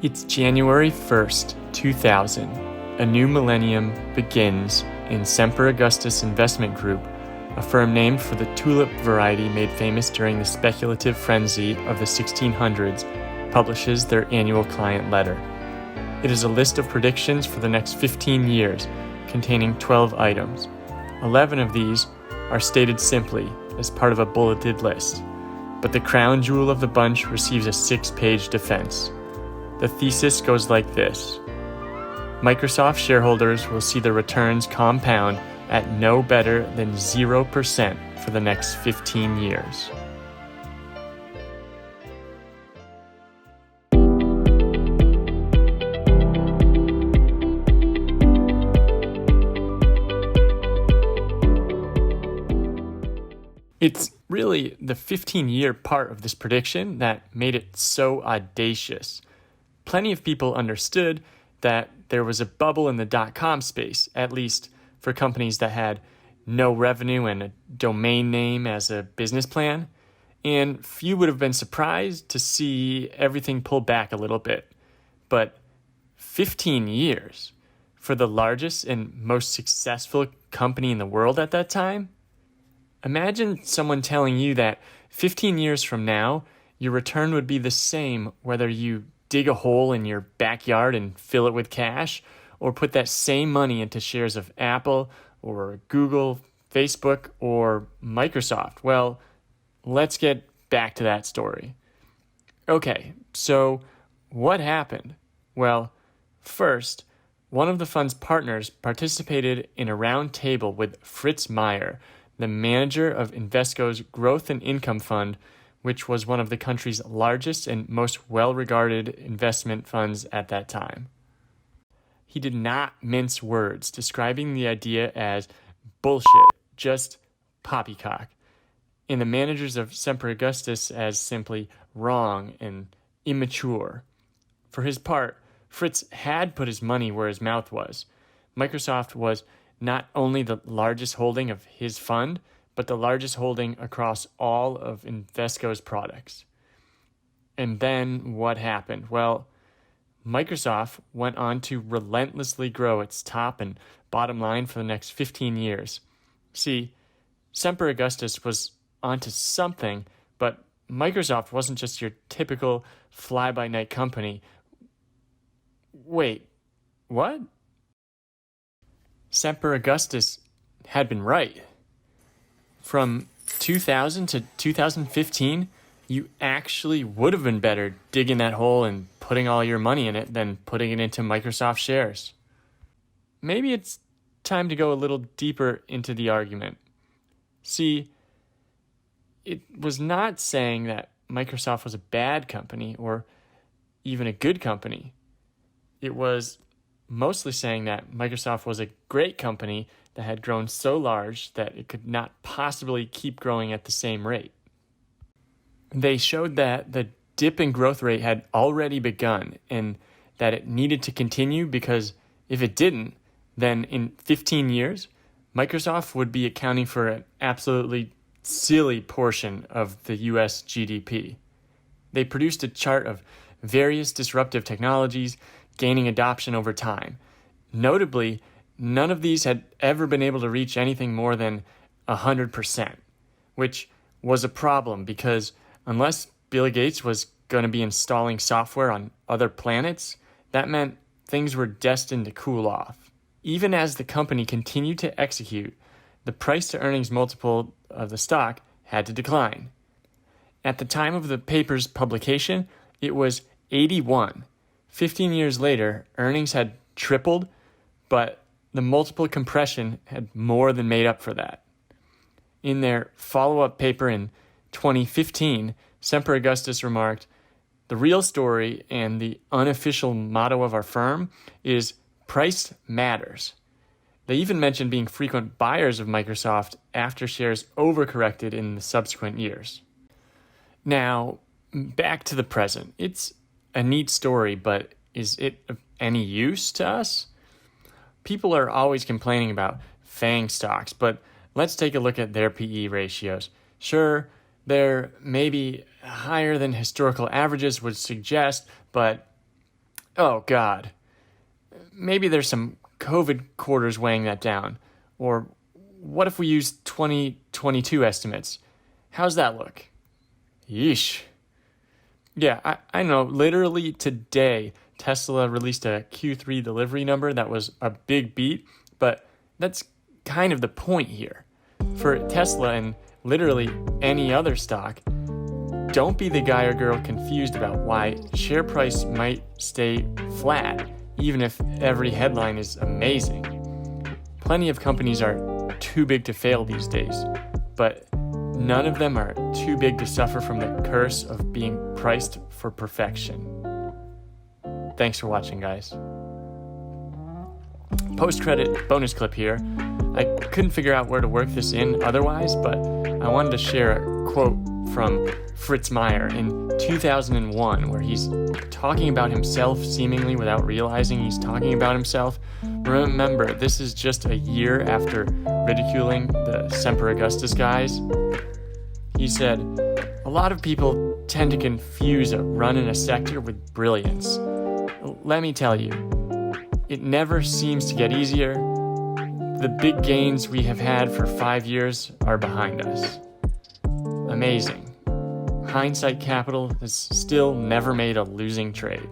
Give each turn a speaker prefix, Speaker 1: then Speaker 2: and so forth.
Speaker 1: It's January 1st, 2000. A new millennium begins, and Semper Augustus Investment Group, a firm named for the tulip variety made famous during the speculative frenzy of the 1600s, publishes their annual client letter. It is a list of predictions for the next 15 years, containing 12 items. 11 of these are stated simply as part of a bulleted list, but the crown jewel of the bunch receives a 6-page defense. The thesis goes like this: Microsoft shareholders will see their returns compound at no better than 0% for the next 15 years. It's really the 15-year part of this prediction that made it so audacious. Plenty of people understood that there was a bubble in the dot-com space, at least for companies that had no revenue and a domain name as a business plan, and few would have been surprised to see everything pull back a little bit. But 15 years for the largest and most successful company in the world at that time? Imagine someone telling you that 15 years from now, your return would be the same whether you dig a hole in your backyard and fill it with cash, or put that same money into shares of Apple or Google, Facebook, or Microsoft. Well, let's get back to that story. Okay, so what happened? Well, first, one of the fund's partners participated in a round table with Fritz Meyer, the manager of Invesco's Growth and Income Fund, which was one of the country's largest and most well-regarded investment funds at that time. He did not mince words, describing the idea as bullshit, just poppycock, and the managers of Semper Augustus as simply wrong and immature. For his part, Fritz had put his money where his mouth was. Microsoft was not only the largest holding of his fund, but the largest holding across all of Invesco's products. And then what happened? Well, Microsoft went on to relentlessly grow its top and bottom line for the next 15 years. See, Semper Augustus was onto something, but Microsoft wasn't just your typical fly-by-night company. Wait, what? Semper Augustus had been right. From 2000 to 2015, you actually would have been better digging that hole and putting all your money in it than putting it into Microsoft shares. Maybe it's time to go a little deeper into the argument. See, it was not saying that Microsoft was a bad company or even a good company. It was mostly saying that Microsoft was a great company that had grown so large that it could not possibly keep growing at the same rate. They showed that the dip in growth rate had already begun and that it needed to continue because if it didn't, then in 15 years, Microsoft would be accounting for an absolutely silly portion of the US GDP. They produced a chart of various disruptive technologies gaining adoption over time. Notably, none of these had ever been able to reach anything more than 100%, which was a problem because unless Bill Gates was going to be installing software on other planets, that meant things were destined to cool off. Even as the company continued to execute, the price-to-earnings multiple of the stock had to decline. At the time of the paper's publication, it was 81. 15 years later, earnings had tripled, but the multiple compression had more than made up for that. In their follow-up paper in 2015, Semper Augustus remarked, "The real story and the unofficial motto of our firm is price matters." They even mentioned being frequent buyers of Microsoft after shares overcorrected in the subsequent years. Now, back to the present. It's a neat story, but is it of any use to us? People are always complaining about FANG stocks, but let's take a look at their PE ratios. Sure, they're maybe higher than historical averages would suggest, but Oh, God. Maybe there's some COVID quarters weighing that down. Or what if we use 2022 estimates? How's that look? Yeesh. Yeah, I know. Literally today, Tesla released a Q3 delivery number that was a big beat, but that's kind of the point here. For Tesla and literally any other stock, don't be the guy or girl confused about why share price might stay flat, even if every headline is amazing. Plenty of companies are too big to fail these days, but none of them are too big to suffer from the curse of being priced for perfection. Thanks for watching, guys. Post-credit bonus clip here. I couldn't figure out where to work this in otherwise, but I wanted to share a quote from Fritz Meyer in 2001, where he's talking about himself seemingly without realizing he's talking about himself. Remember, this is just a year after ridiculing the Semper Augustus guys. He said, "A lot of people tend to confuse a run in a sector with brilliance. Let me tell you, it never seems to get easier. The big gains we have had for 5 years are behind us." Amazing. Hindsight Capital has still never made a losing trade.